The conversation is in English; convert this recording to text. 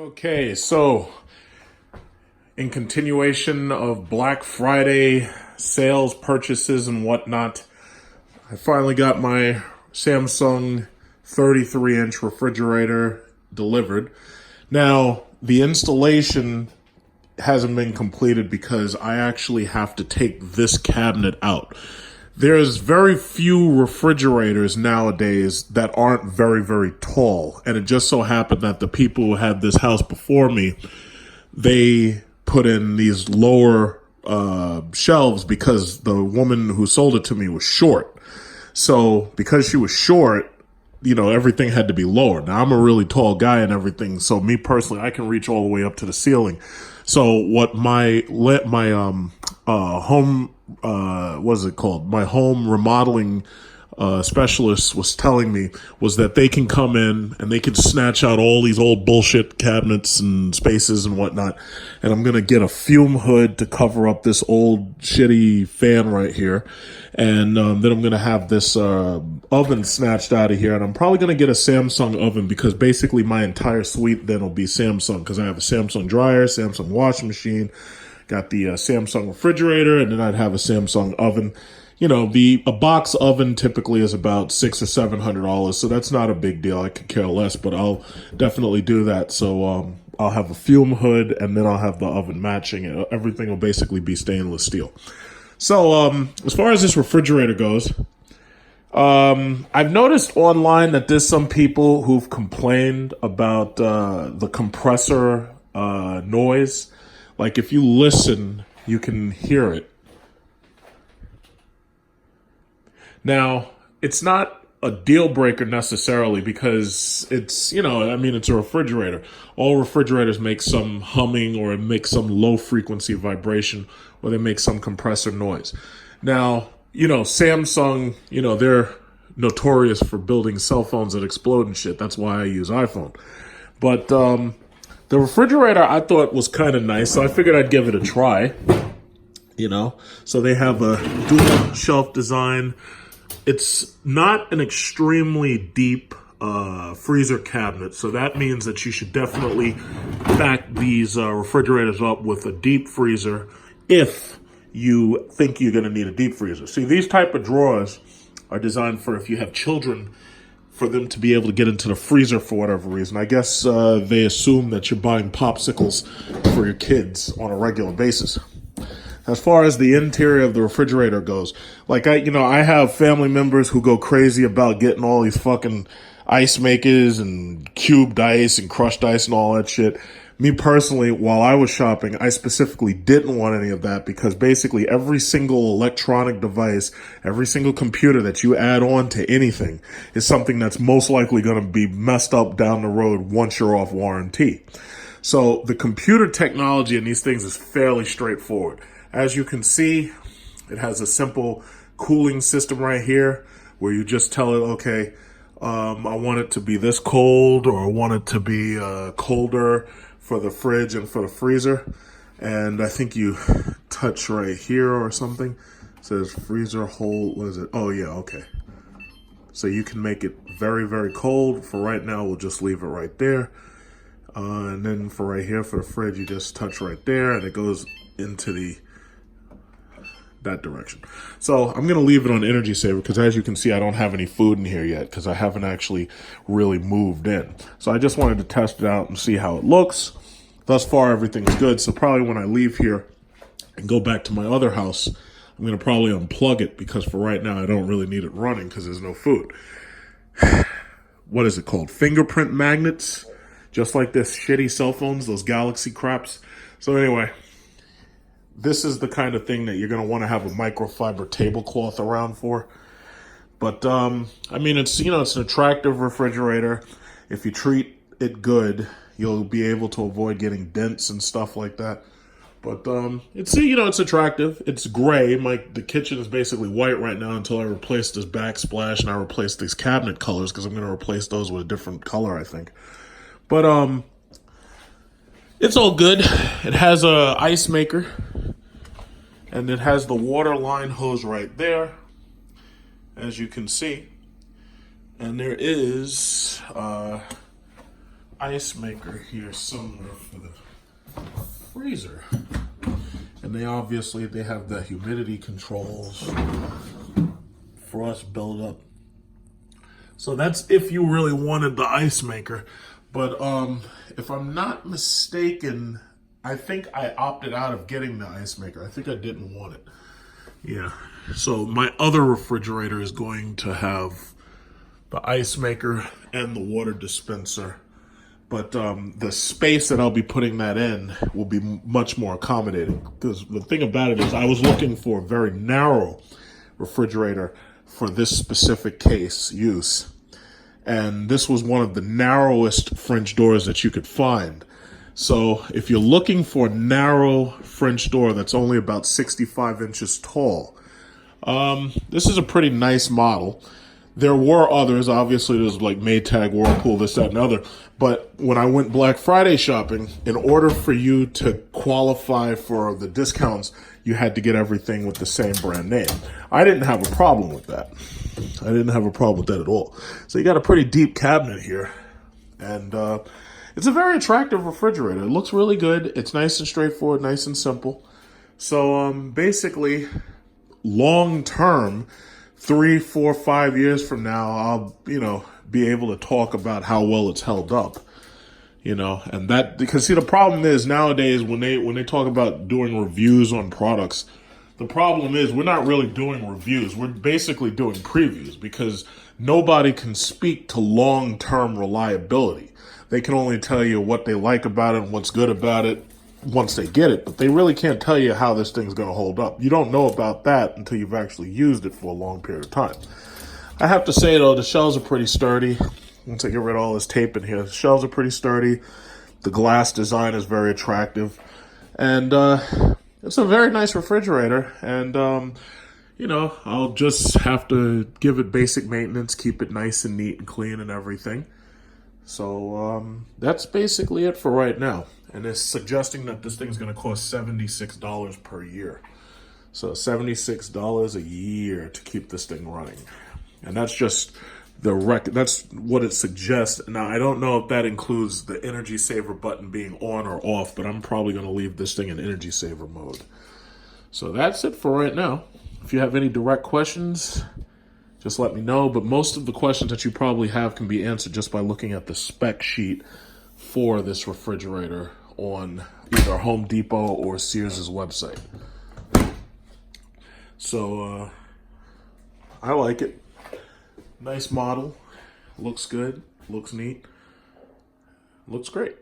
Okay, so in continuation of Black Friday sales, purchases, and whatnot, I finally got my Samsung 33-inch refrigerator delivered. Now, the installation hasn't been completed because I actually have to take this cabinet out. There's very few refrigerators nowadays that aren't very, very tall. And it just so happened that the people who had this house before me, they put in these lower shelves because the woman who sold it to me was short. So because she was short, everything had to be lower. Now, I'm a really tall guy and everything. So me personally, I can reach all the way up to the ceiling. So what my home, my home remodeling specialist was telling me was that they can come in and they can snatch out all these old bullshit cabinets and spaces and whatnot. And I'm going to get a fume hood to cover up this old shitty fan right here. And then I'm going to have this oven snatched out of here. And I'm probably going to get a Samsung oven because basically my entire suite then will be Samsung because I have a Samsung dryer, Samsung washing machine, got the Samsung refrigerator, and then I'd have a Samsung oven. A box oven typically is about $600 or $700, so that's not a big deal. I could care less, but I'll definitely do that. So I'll have a fume hood, and then I'll have the oven matching it. Everything will basically be stainless steel. So as far as this refrigerator goes, I've noticed online that there's some people who've complained about the compressor noise. Like if you listen, you can hear it. Now, it's not a deal breaker necessarily because it's a refrigerator. All refrigerators make some humming or make some low frequency vibration or they make some compressor noise. Now, Samsung, they're notorious for building cell phones that explode and shit. That's why I use iPhone. But the refrigerator I thought was kind of nice, so I figured I'd give it a try. So they have a dual shelf design. It's not an extremely deep freezer cabinet, so that means that you should definitely back these refrigerators up with a deep freezer if you think you're going to need a deep freezer. See, these type of drawers are designed for if you have children, for them to be able to get into the freezer for whatever reason. I guess they assume that you're buying popsicles for your kids on a regular basis. As far as the interior of the refrigerator goes, like I have family members who go crazy about getting all these fucking ice makers and cubed ice and crushed ice and all that shit. Me personally, while I was shopping, I specifically didn't want any of that because basically every single electronic device, every single computer that you add on to anything is something that's most likely going to be messed up down the road once you're off warranty. So the computer technology in these things is fairly straightforward. As you can see, it has a simple cooling system right here where you just tell it, okay, I want it to be this cold or I want it to be colder for the fridge and for the freezer. And I think you touch right here or something. It says freezer hold, what is it? Oh yeah, okay. So you can make it very, very cold. For right now, we'll just leave it right there. And then for right here for the fridge, you just touch right there and it goes into that direction. So I'm going to leave it on energy saver because as you can see, I don't have any food in here yet because I haven't actually really moved in. So I just wanted to test it out and see how it looks. Thus far, everything's good. So probably when I leave here and go back to my other house, I'm going to probably unplug it because for right now, I don't really need it running because there's no food. What is it called? Fingerprint magnets, just like this shitty cell phones, those Galaxy craps. So anyway, this is the kind of thing that you're going to want to have a microfiber tablecloth around for. But, it's an attractive refrigerator. If you treat it good, you'll be able to avoid getting dents and stuff like that. But, it's attractive. It's gray. The kitchen is basically white right now until I replace this backsplash and I replace these cabinet colors because I'm going to replace those with a different color, I think. But, it's all good. It has a ice maker. And it has the water line hose right there, as you can see. And there is ice maker here somewhere for the freezer. And they have the humidity controls for us build up. So that's if you really wanted the ice maker. But if I'm not mistaken, I think I opted out of getting the ice maker. I think I didn't want it. Yeah. So my other refrigerator is going to have the ice maker and the water dispenser. But the space that I'll be putting that in will be much more accommodating. Because the thing about it is I was looking for a very narrow refrigerator for this specific case use. And this was one of the narrowest French doors that you could find. So if you're looking for a narrow French door that's only about 65 inches tall, this is a pretty nice model. There were others, obviously there's like Maytag, Whirlpool, this, that, and other. But when I went Black Friday shopping, in order for you to qualify for the discounts, you had to get everything with the same brand name. I didn't have a problem with that. I didn't have a problem with that at all. So you got a pretty deep cabinet here. And it's a very attractive refrigerator. It looks really good. It's nice and straightforward, nice and simple. So basically, long term, 3, 4, 5 years from now, I'll, be able to talk about how well it's held up. And that, because see, the problem is nowadays when they talk about doing reviews on products, the problem is we're not really doing reviews. We're basically doing previews because nobody can speak to long-term reliability. They can only tell you what they like about it and what's good about it once they get it, but they really can't tell you how this thing's going to hold up. You don't know about that until you've actually used it for a long period of time. I have to say, though, the shelves are pretty sturdy. Once I get rid of all this tape in here, the shelves are pretty sturdy. The glass design is very attractive. And it's a very nice refrigerator. And, I'll just have to give it basic maintenance, keep it nice and neat and clean and everything. So that's basically it for right now. And it's suggesting that this thing's going to cost $76 per year. So $76 a year to keep this thing running. And that's just that's what it suggests. Now, I don't know if that includes the energy saver button being on or off, but I'm probably going to leave this thing in energy saver mode. So that's it for right now. If you have any direct questions, just let me know. But most of the questions that you probably have can be answered just by looking at the spec sheet for this refrigerator on either Home Depot or Sears' website. So I like it. Nice model. Looks good. Looks neat. Looks great.